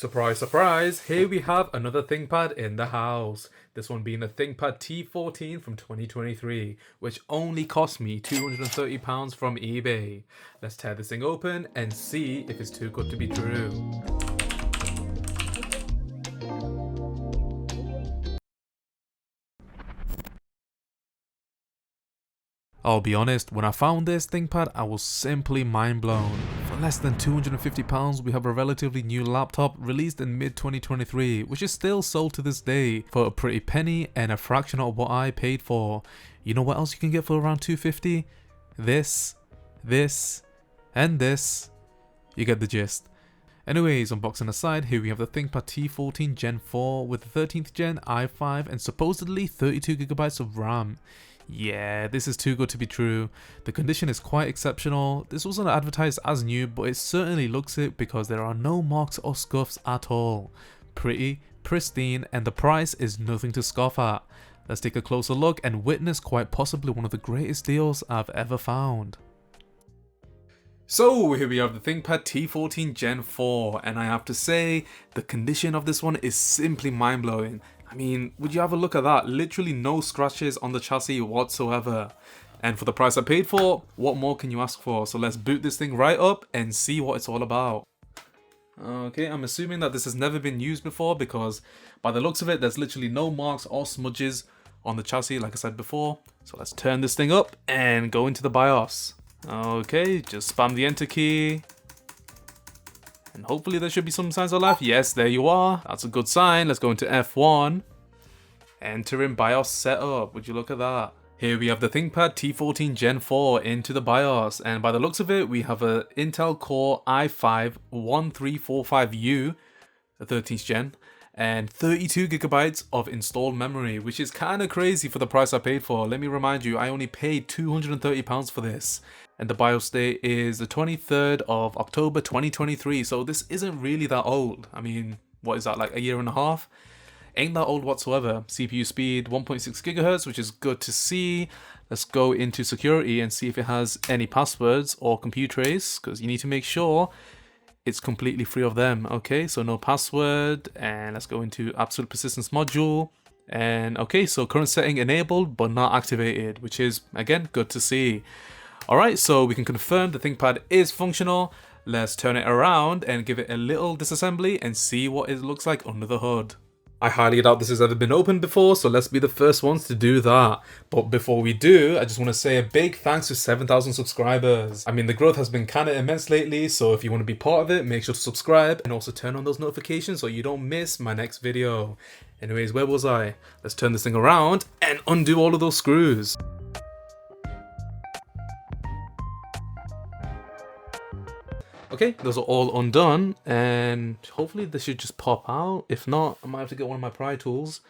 Surprise, surprise, here we have another ThinkPad in the house. This one being a ThinkPad T14 from 2023, which only cost me £230 from eBay. Let's tear this thing open and see if it's too good to be true. I'll be honest, when I found this ThinkPad, I was simply mind blown. For less than £250, we have a relatively new laptop released in mid-2023, which is still sold to this day for a pretty penny and a fraction of what I paid for. You know what else you can get for around £250? This, and this. You get the gist. Anyways, unboxing aside, here we have the ThinkPad T14 Gen 4 with the 13th Gen i5 and supposedly 32GB of RAM. Yeah, this is too good to be true. The condition is quite exceptional. This wasn't advertised as new, but it certainly looks it because there are no marks or scuffs at all. Pretty, pristine, and the price is nothing to scoff at. Let's take a closer look and witness quite possibly one of the greatest deals I've ever found. So here we have the ThinkPad T14 Gen 4, and I have to say, the condition of this one is simply mind-blowing. I mean, would you have a look at that? Literally no scratches on the chassis whatsoever. And for the price I paid for, what more can you ask for? So let's boot this thing right up and see what it's all about. Okay, I'm assuming that this has never been used before because by the looks of it, there's literally no marks or smudges on the chassis like I said before. So let's turn this thing up and go into the BIOS. Okay, just spam the enter key. And hopefully there should be some signs of life. Yes, there you are. That's a good sign. Let's go into F1. Enter in BIOS setup. Would you look at that? Here we have the ThinkPad T14 Gen 4 into the BIOS. And by the looks of it, we have a Intel Core i5-1345U, the 13th Gen, and 32GB of installed memory, which is kind of crazy for the price I paid for. Let me remind you, I only paid £230 for this. And the BIOS date is the 23rd of October 2023, so this isn't really that old. I mean, what is that, like a year and a half? Ain't that old whatsoever. CPU speed 1.6 GHz, which is good to see. Let's go into security and see if it has any passwords or computer trace, because you need to make sure it's completely free of them. Okay, so no password, and let's go into absolute persistence module. And okay, so current setting enabled but not activated, which is again good to see. Alright, so we can confirm the ThinkPad is functional. Let's turn it around and give it a little disassembly and see what it looks like under the hood. I highly doubt this has ever been opened before, so let's be the first ones to do that. But before we do, I just want to say a big thanks to 7,000 subscribers. I mean, the growth has been kind of immense lately, so if you want to be part of it, make sure to subscribe and also turn on those notifications so you don't miss my next video. Anyways, where was I? Let's turn this thing around and undo all of those screws. Okay, those are all undone, and hopefully this should just pop out. If not, I might have to get one of my pry tools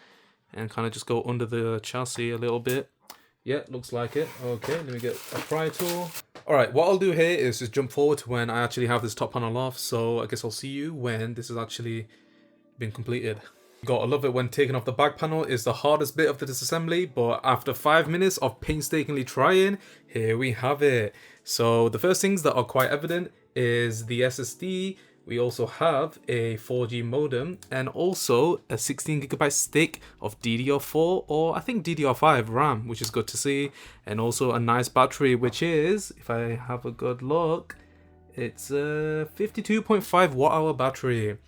and kind of just go under the chassis a little bit. Yeah, looks like it. Okay, let me get a pry tool. Alright, what I'll do here is just jump forward to when I actually have this top panel off, so I guess I'll see you when this has actually been completed. Gotta love it when taking off the back panel is the hardest bit of the disassembly, but after 5 minutes of painstakingly trying, here we have it. So the first things that are quite evident is the SSD. We also have a 4G modem and also a 16GB stick of DDR4 or I think DDR5 RAM, which is good to see, and also a nice battery, which is, if I have a good look, it's a 52.5 watt-hour battery.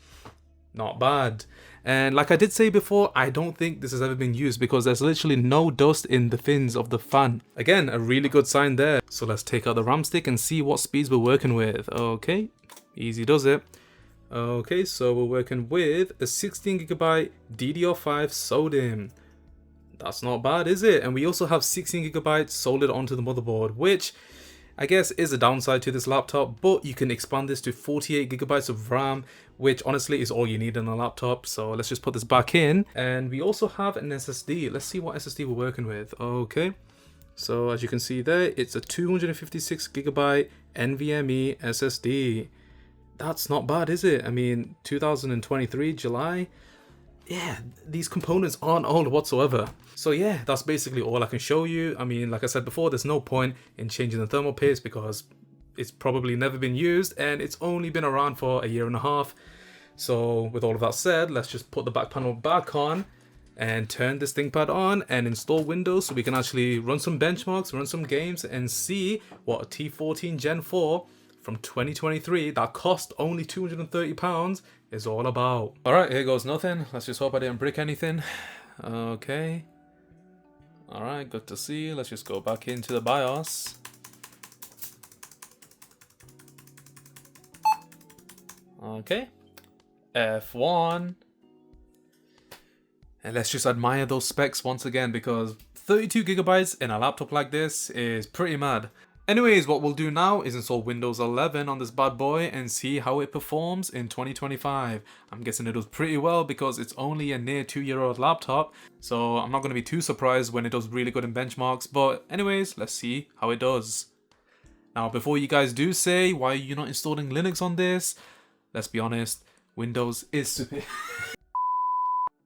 Not bad. And like I did say before, I don't think this has ever been used because there's literally no dust in the fins of the fan. Again, a really good sign there. So let's take out the RAM stick and see what speeds we're working with. Okay, easy does it. Okay, so we're working with a 16GB DDR5 SODIMM. That's not bad, is it? And we also have 16GB soldered onto the motherboard, which I guess is a downside to this laptop, but you can expand this to 48GB of RAM, which honestly is all you need in a laptop. So let's just put this back in, and we also have an SSD. Let's see what SSD we're working with. Okay, so as you can see there, it's a 256GB NVMe SSD. That's not bad, is it? I mean, 2023 July. Yeah, these components aren't old whatsoever. So yeah, that's basically all I can show you. I mean, like I said before, there's no point in changing the thermal paste because it's probably never been used and it's only been around for a year and a half. So with all of that said, let's just put the back panel back on and turn this ThinkPad on and install Windows so we can actually run some benchmarks, run some games, and see what a T14 Gen 4 from 2023 that cost only £230 is all about. Alright, here goes nothing. Let's just hope I didn't break anything. Okay. Alright, good to see. Let's just go back into the BIOS. Okay. F1. And let's just admire those specs once again, because 32 gigabytes in a laptop like this is pretty mad. Anyways, what we'll do now is install Windows 11 on this bad boy and see how it performs in 2025. I'm guessing it does pretty well because it's only a near 2-year-old laptop, so I'm not going to be too surprised when it does really good in benchmarks. But anyways, let's see how it does. Now, before you guys do say, why are you not installing Linux on this? Let's be honest, Windows is super.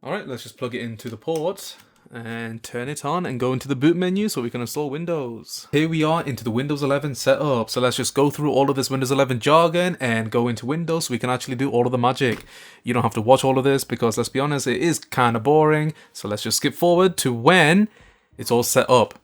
Alright, let's just plug it into the port and turn it on and go into the boot menu so we can install Windows. Here we are into the Windows 11 setup. So let's just go through all of this Windows 11 jargon and go into Windows so we can actually do all of the magic. You don't have to watch all of this because, let's be honest, it is kind of boring. So let's just skip forward to when it's all set up.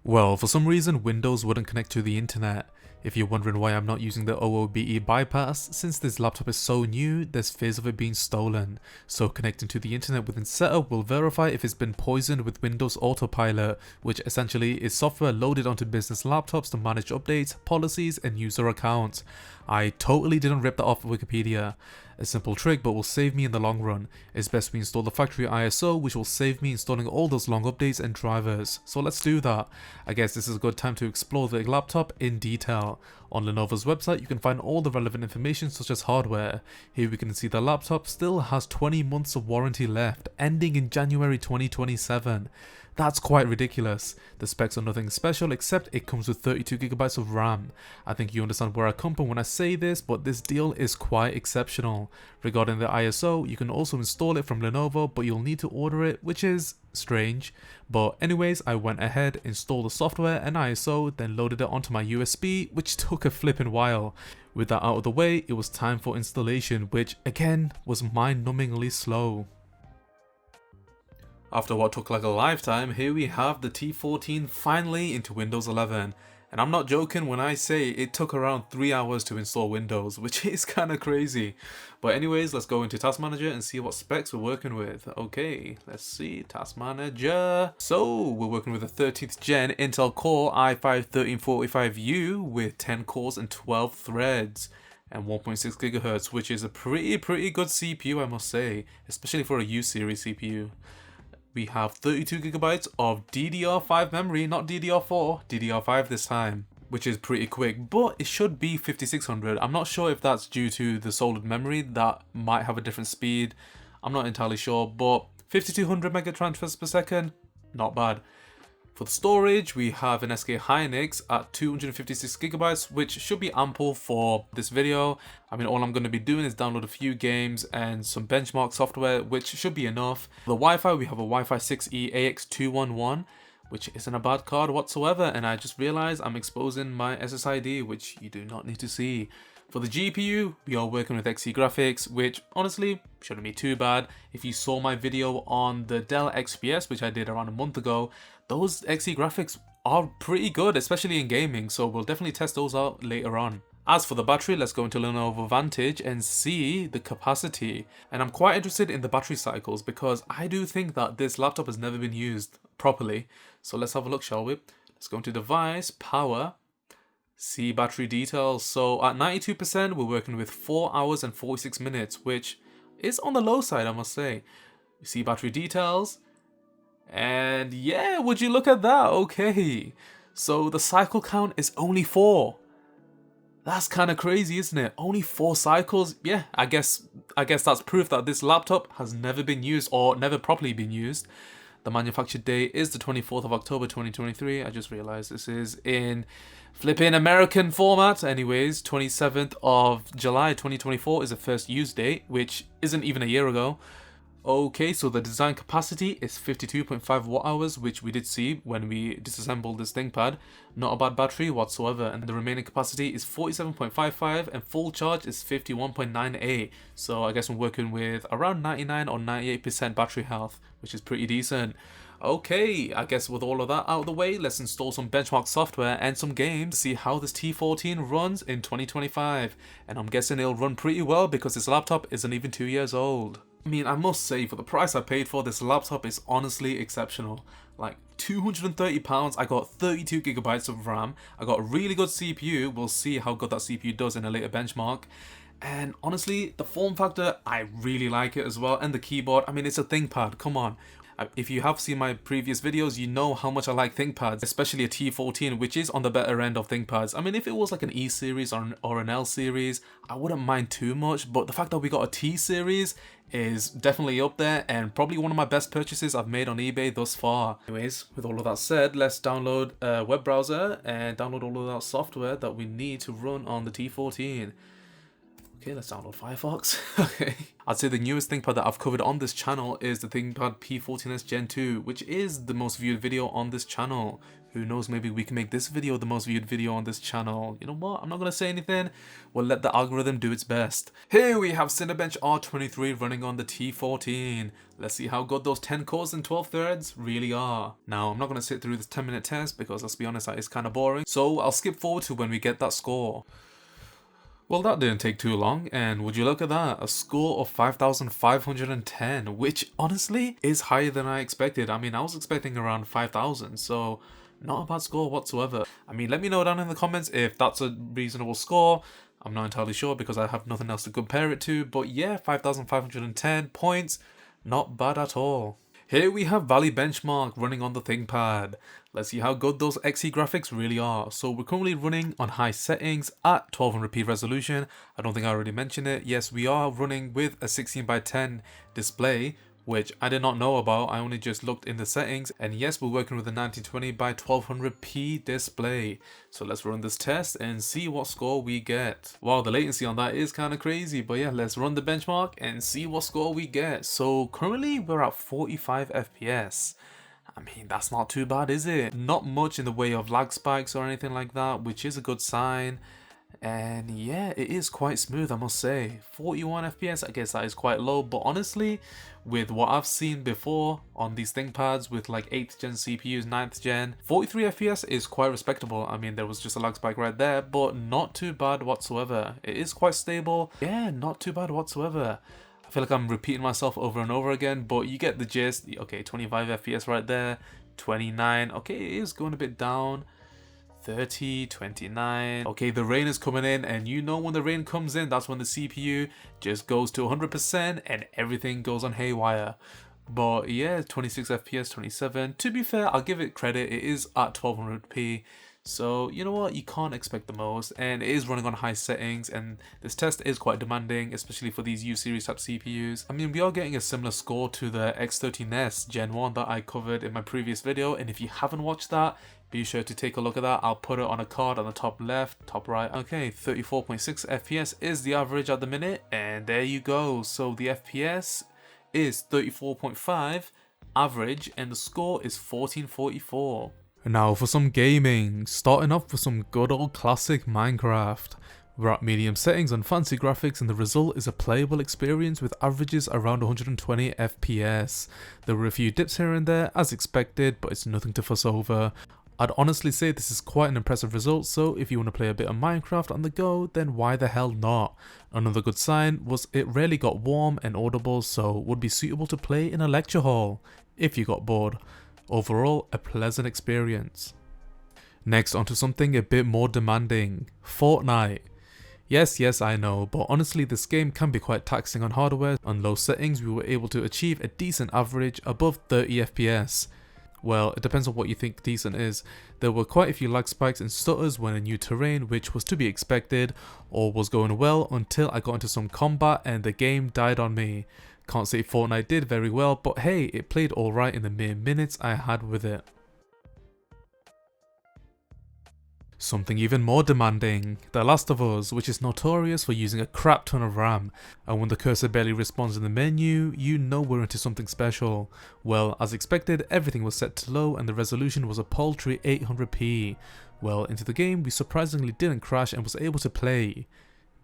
Well, for some reason, Windows wouldn't connect to the internet. If you're wondering why I'm not using the OOBE bypass, since this laptop is so new, there's fears of it being stolen. So connecting to the internet within setup will verify if it's been poisoned with Windows Autopilot, which essentially is software loaded onto business laptops to manage updates, policies, and user accounts. I totally didn't rip that off of Wikipedia. A simple trick, but will save me in the long run. It's best we install the factory ISO, which will save me installing all those long updates and drivers. So let's do that. I guess this is a good time to explore the laptop in detail. On Lenovo's website, you can find all the relevant information such as hardware. Here we can see the laptop still has 20 months of warranty left, ending in January 2027. That's quite ridiculous. The specs are nothing special except it comes with 32 gigabytes of RAM. I think you understand where I come from when I say this, but this deal is quite exceptional. Regarding the ISO, you can also install it from Lenovo, but you'll need to order it, which is strange. But anyways, I went ahead, installed the software and ISO, then loaded it onto my USB, which took a flipping while. With that out of the way, it was time for installation, which again was mind-numbingly slow. After what took like a lifetime, here we have the T14 finally into Windows 11. And I'm not joking when I say it took around 3 hours to install Windows, which is kind of crazy. But anyways, let's go into Task Manager and see what specs we're working with. Okay, let's see, Task Manager. So, we're working with a 13th Gen Intel Core i5-1345U with 10 cores and 12 threads. And 1.6 GHz, which is a pretty good CPU, I must say, especially for a U series CPU. We have 32 gigabytes of DDR5 memory, not DDR4, DDR5 this time, which is pretty quick, but it should be 5600. I'm not sure if that's due to the solid memory that might have a different speed. I'm not entirely sure, but 5200 mega transfers per second, not bad. For the storage, we have an SK Hynix at 256 gigabytes, which should be ample for this video. I mean, all I'm going to be doing is download a few games and some benchmark software, which should be enough. For the Wi-Fi, we have a Wi-Fi 6E AX211, which isn't a bad card whatsoever, and I just realized I'm exposing my SSID, which you do not need to see. For the GPU, we are working with XE graphics, which honestly shouldn't be too bad. If you saw my video on the Dell XPS, which I did around a month ago, those XE graphics are pretty good, especially in gaming, so we'll definitely test those out later on. As for the battery, let's go into Lenovo Vantage and see the capacity. And I'm quite interested in the battery cycles because I do think that this laptop has never been used properly. So let's have a look, shall we? Let's go into Device, Power, see battery details. So at 92%, we're working with 4 hours and 46 minutes, which is on the low side, I must say. You see battery details. And yeah, would you look at that? Okay. So the cycle count is only 4. That's kind of crazy, isn't it? Only 4 cycles? Yeah, I guess that's proof that this laptop has never been used or never properly been used. The manufacture date is the 24th of October 2023. I just realized this is in flipping American format. Anyways, 27th of July 2024 is the first use date, which isn't even a year ago. Okay, so the design capacity is 52.5 watt hours, which we did see when we disassembled this ThinkPad. Not a bad battery whatsoever, and the remaining capacity is 47.55 and full charge is 51.98. So I guess I'm working with around 99 or 98% battery health, which is pretty decent. Okay, I guess with all of that out of the way, let's install some benchmark software and some games to see how this T14 runs in 2025. And I'm guessing it'll run pretty well because this laptop isn't even 2 years old. I mean, I must say, for the price I paid for, this laptop is honestly exceptional. Like, £230, I got 32GB of RAM, I got a really good CPU, we'll see how good that CPU does in a later benchmark. And honestly, the form factor, I really like it as well, and the keyboard, I mean, it's a ThinkPad, come on. If you have seen my previous videos, you know how much I like ThinkPads, especially a T14, which is on the better end of ThinkPads. I mean, if it was like an E series or an L series, I wouldn't mind too much, but the fact that we got a T series is definitely up there and probably one of my best purchases I've made on eBay thus far. Anyways, with all of that said, let's download a web browser and download all of that software that we need to run on the T14. Okay, let's download Firefox. Okay. I'd say the newest ThinkPad that I've covered on this channel is the ThinkPad P14 Gen 2, which is the most viewed video on this channel. Who knows, maybe we can make this video the most viewed video on this channel. You know what, I'm not going to say anything. We'll let the algorithm do its best. Here we have Cinebench R23 running on the T14. Let's see how good those 10 cores and 12 threads really are. Now, I'm not going to sit through this 10-minute test because let's be honest, that is kind of boring. So I'll skip forward to when we get that score. Well, that didn't take too long, and would you look at that, a score of 5,510, which honestly is higher than I expected. I mean, I was expecting around 5,000, so not a bad score whatsoever. I mean, let me know down in the comments if that's a reasonable score. I'm not entirely sure because I have nothing else to compare it to, but yeah, 5,510 points, not bad at all. Here we have Valley Benchmark running on the ThinkPad. Let's see how good those XE graphics really are. So we're currently running on high settings at 1200p resolution. I don't think I already mentioned it. Yes, we are running with a 16:10 display, which I did not know about. I only just looked in the settings, and yes, we're working with a 1920x1200p display. So let's run this test and see what score we get. Wow, the latency on that is kind of crazy, but yeah, let's run the benchmark and see what score we get. So currently we're at 45 FPS. I mean, that's not too bad, is it? Not much in the way of lag spikes or anything like that, which is a good sign. And yeah, it is quite smooth, I must say. 41 FPS, I guess that is quite low, but honestly, with what I've seen before on these ThinkPads with like 8th gen CPUs, 9th gen, 43 FPS is quite respectable. I mean, there was just a lag spike right there, but not too bad whatsoever. It is quite stable. Yeah, not too bad whatsoever. I feel like I'm repeating myself over and over again, but you get the gist. Okay, 25 FPS right there, 29. Okay, it is going a bit down. 30, 29. Okay, the rain is coming in, and you know when the rain comes in, that's when the CPU just goes to 100% and everything goes on haywire. But yeah, 26 FPS, 27. To be fair, I'll give it credit. It is at 1200p. So, you know what, you can't expect the most, and it is running on high settings, and this test is quite demanding, especially for these U-series type CPUs. I mean, we are getting a similar score to the X13S Gen 1 that I covered in my previous video, and if you haven't watched that, be sure to take a look at that. I'll put it on a card on the top left, top right. Okay, 34.6 FPS is the average at the minute, and there you go. So the FPS is 34.5 average, and the score is 1444. Now for some gaming, starting off with some good old classic Minecraft. We're at medium settings and fancy graphics, and the result is a playable experience with averages around 120 FPS. There were a few dips here and there as expected, but it's nothing to fuss over. I'd honestly say this is quite an impressive result, so if you want to play a bit of Minecraft on the go, then why the hell not? Another good sign was it rarely got warm and audible, so would be suitable to play in a lecture hall if you got bored. Overall, a pleasant experience. Next, onto something a bit more demanding, Fortnite. Yes, I know, but honestly this game can be quite taxing on hardware. On low settings, we were able to achieve a decent average above 30 FPS. Well, it depends on what you think decent is. There were quite a few lag spikes and stutters when in new terrain, which was to be expected. All was going well until I got into some combat and the game died on me. Can't say Fortnite did very well, but hey, it played alright in the mere minutes I had with it. Something even more demanding, The Last of Us, which is notorious for using a crap ton of RAM, and when the cursor barely responds in the menu, you know we're into something special. Well, as expected, everything was set to low and the resolution was a paltry 800p. Well, into the game we surprisingly didn't crash and was able to play.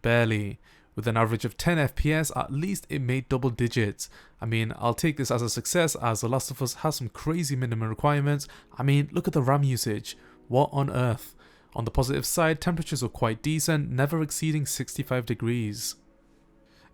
Barely. With an average of 10 FPS, at least it made double digits. I mean, I'll take this as a success as The Last of Us has some crazy minimum requirements. I mean, look at the RAM usage. What on earth? On the positive side, temperatures were quite decent, never exceeding 65 degrees.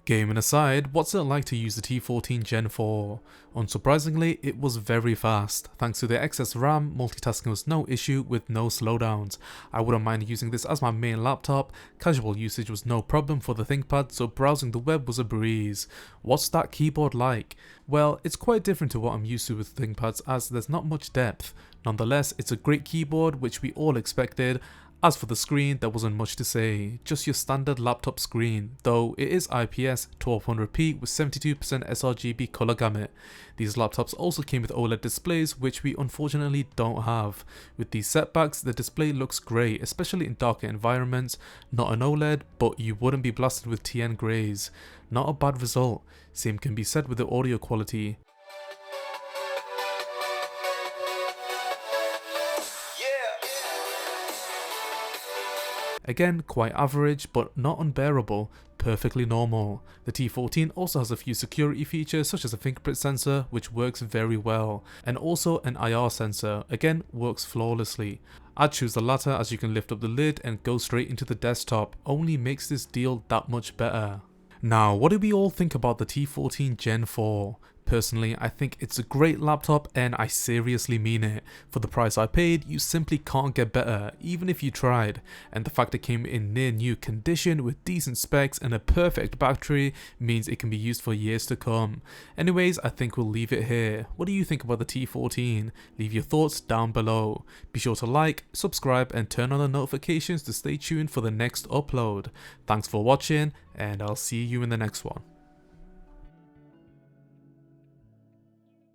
Gaming aside, what's it like to use the T14 Gen 4? Unsurprisingly, it was very fast. Thanks to the excess RAM, multitasking was no issue with no slowdowns. I wouldn't mind using this as my main laptop, casual usage was no problem for the ThinkPad, so browsing the web was a breeze. What's that keyboard like? Well, it's quite different to what I'm used to with ThinkPads as there's not much depth. Nonetheless, it's a great keyboard which we all expected. As for the screen, there wasn't much to say, just your standard laptop screen, though it is IPS 1200p with 72% sRGB color gamut. These laptops also came with OLED displays, which we unfortunately don't have. With these setbacks, the display looks great, especially in darker environments. Not an OLED, but you wouldn't be blasted with TN grays. Not a bad result. Same can be said with the audio quality. Again, quite average, but not unbearable, perfectly normal. The T14 also has a few security features such as a fingerprint sensor, which works very well, and also an IR sensor, again works flawlessly. I'd choose the latter as you can lift up the lid and go straight into the desktop, only makes this deal that much better. Now, what do we all think about the T14 Gen 4? Personally, I think it's a great laptop and I seriously mean it. For the price I paid, you simply can't get better, even if you tried. And the fact it came in near new condition with decent specs and a perfect battery means it can be used for years to come. Anyways, I think we'll leave it here. What do you think about the T14? Leave your thoughts down below. Be sure to like, subscribe and turn on the notifications to stay tuned for the next upload. Thanks for watching and I'll see you in the next one.